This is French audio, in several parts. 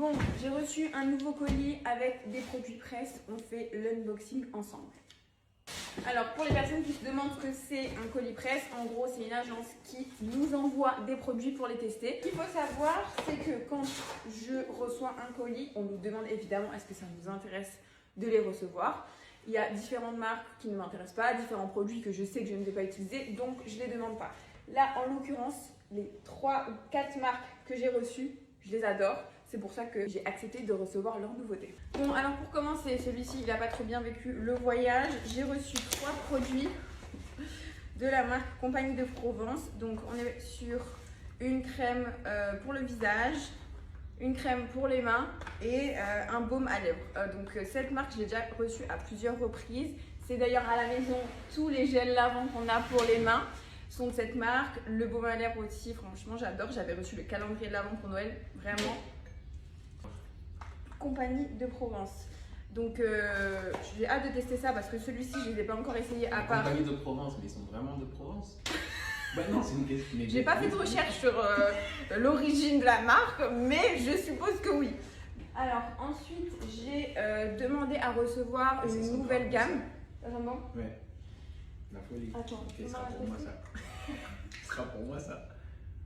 Bon, j'ai reçu un nouveau colis avec des produits Presse. On fait l'unboxing ensemble. Alors, pour les personnes qui se demandent ce que c'est un colis Presse, en gros, c'est une agence qui nous envoie des produits pour les tester. Ce qu'il faut savoir, c'est que quand je reçois un colis, on nous demande évidemment est-ce que ça nous intéresse de les recevoir. Il y a différentes marques qui ne m'intéressent pas, différents produits que je sais que je ne vais pas utiliser, donc je ne les demande pas. Là, en l'occurrence, les 3 ou 4 marques que j'ai reçues, je les adore. C'est pour ça que j'ai accepté de recevoir leurs nouveautés. Bon, alors pour commencer, celui-ci, il n'a pas trop bien vécu le voyage. J'ai reçu 3 produits de la marque Compagnie de Provence. Donc, on est sur une crème pour le visage, une crème pour les mains et un baume à lèvres. Donc, cette marque, je l'ai déjà reçue à plusieurs reprises. C'est d'ailleurs à la maison tous les gels lavants qu'on a pour les mains sont de cette marque. Le baume à lèvres aussi, franchement, j'adore. J'avais reçu le calendrier de l'Avent pour Noël, vraiment. Compagnie de Provence. Donc j'ai hâte de tester ça parce que celui-ci je ne l'ai pas encore essayé à part. Compagnie de Provence, mais ils sont vraiment de Provence. Bah non, c'est une question. J'ai pas fait de recherche sur l'origine de la marque, mais je suppose que oui. Alors ensuite j'ai demandé à recevoir une nouvelle gamme. Vraiment ? Ouais. La folie. Attends, ok, ce sera pour moi ça. Ce sera pour moi ça.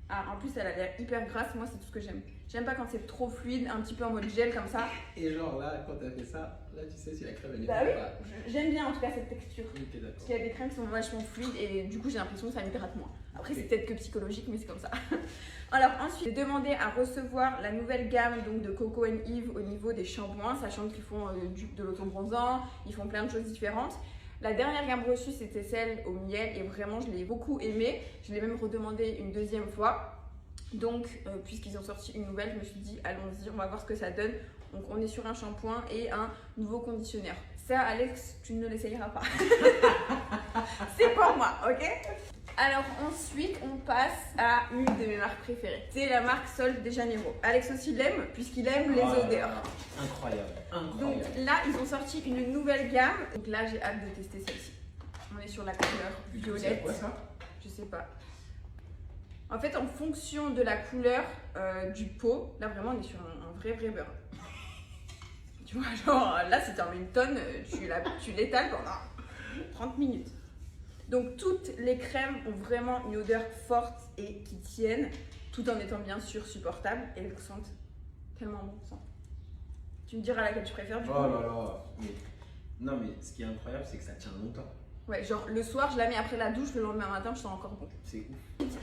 Ah, en plus elle a l'air hyper grasse, moi c'est tout ce que j'aime. J'aime pas quand c'est trop fluide, un petit peu en mode gel comme ça. Et genre là, quand t'as fait ça, là tu sais si la crème elle est bah bonne oui, ou pas. j'aime bien en tout cas cette texture. Ok, d'accord. Parce qu'il y a des crèmes qui sont vachement fluides et du coup j'ai l'impression que ça m'hydrate moins. Après c'est peut-être que psychologique mais c'est comme ça. Alors ensuite j'ai demandé à recevoir la nouvelle gamme donc, de Coco & Eve au niveau des shampoings, sachant qu'ils font de l'auto-bronzant, ils font plein de choses différentes. La dernière gamme reçue c'était celle au miel et vraiment je l'ai beaucoup aimée. Je l'ai même redemandé une deuxième fois. Donc, puisqu'ils ont sorti une nouvelle, je me suis dit, allons-y, on va voir ce que ça donne. Donc, on est sur un shampoing et un nouveau conditionneur. Ça, Alex, tu ne l'essayeras pas. C'est pour moi, ok? Alors, ensuite, on passe à une de mes marques préférées. C'est la marque Sol de Janeiro. Alex aussi l'aime, puisqu'il aime les odeurs. Incroyable, incroyable. Donc, là, ils ont sorti une nouvelle gamme. Donc, là, j'ai hâte de tester celle-ci. On est sur la couleur violette. C'est quoi ça? Je sais pas. En fait, en fonction de la couleur du pot, là vraiment on est sur un vrai beurre. Tu vois, genre là si tu en mets une tonne, tu l'étales pendant 30 minutes. Donc toutes les crèmes ont vraiment une odeur forte et qui tiennent, tout en étant bien sûr supportables et elles sentent tellement bon sang. Tu me diras laquelle tu préfères du coup. Oh là là, mais non mais ce qui est incroyable c'est que ça tient longtemps. Ouais, genre le soir je la mets après la douche, le lendemain matin je sens encore bon. C'est ouf.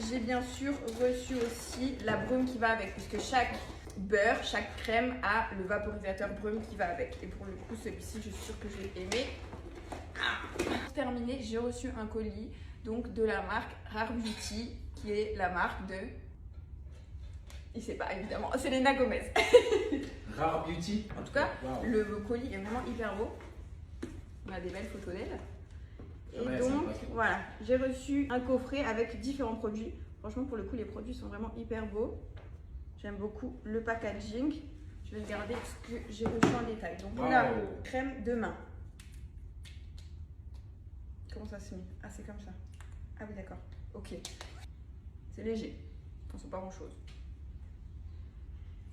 J'ai bien sûr reçu aussi la brume qui va avec, puisque chaque beurre, chaque crème a le vaporisateur brume qui va avec. Et pour le coup, celui-ci, je suis sûre que je l'ai aimé. Pour terminer, j'ai reçu un colis donc de la marque Rare Beauty, qui est la marque de... Il sait pas évidemment, Selena Gomez. Rare Beauty. En tout cas, wow. le colis est vraiment hyper beau. On a des belles photos d'elle. Et ouais, donc voilà, j'ai reçu un coffret avec différents produits. Franchement, pour le coup, les produits sont vraiment hyper beaux. J'aime beaucoup le packaging. Je vais regarder ce que j'ai reçu en détail. Donc voilà, crème de main. Comment ça se met? Ah, c'est comme ça. Ah oui, d'accord. Ok. C'est léger. On sent pas grand chose.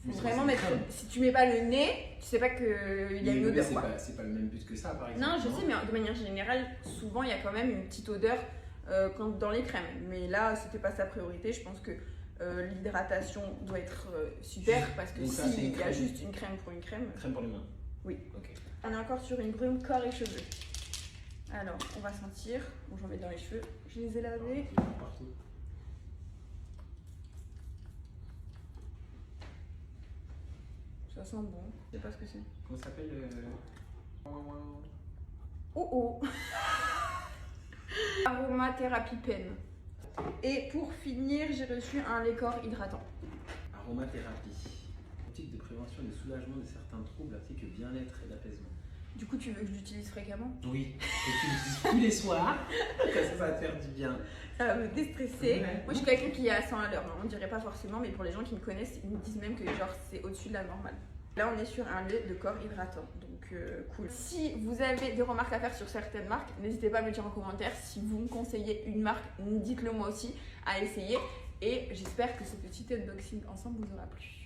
Faut vraiment mettre. Si tu mets pas le nez, tu sais pas qu'il y a une odeur. C'est pas le même but que ça, par exemple. Non, je sais, mais de manière générale, souvent il y a quand même une petite odeur dans les crèmes. Mais là, c'était pas sa priorité. Je pense que l'hydratation doit être super parce que s'il y a juste une crème pour une crème. Crème pour les mains. Oui. Ok. On est encore sur une brume corps et cheveux. Alors, on va sentir. Bon, j'en mets dans les cheveux. Je les ai lavés. Partout. Ça sent bon. Je sais pas ce que c'est. Comment ça s'appelle Oh oh. Aromathérapie Pen. Et pour finir, j'ai reçu un lait corps hydratant. Aromathérapie. Pratique de prévention et de soulagement de certains troubles ainsi que bien-être et d'apaisement. Du coup, tu veux que je l'utilise fréquemment? Oui. Et tu l'utilises tous les soirs. Ça va te faire du bien. Ça va me déstresser. Ouais. Moi, je suis quelqu'un qui est à 100 à l'heure. On dirait pas forcément, mais pour les gens qui me connaissent, ils me disent même que genre c'est au-dessus de la normale. Là, on est sur un lait de corps hydratant, donc cool. Si vous avez des remarques à faire sur certaines marques, n'hésitez pas à me le dire en commentaire. Si vous me conseillez une marque, dites-le moi aussi à essayer. Et j'espère que ce petit unboxing ensemble vous aura plu.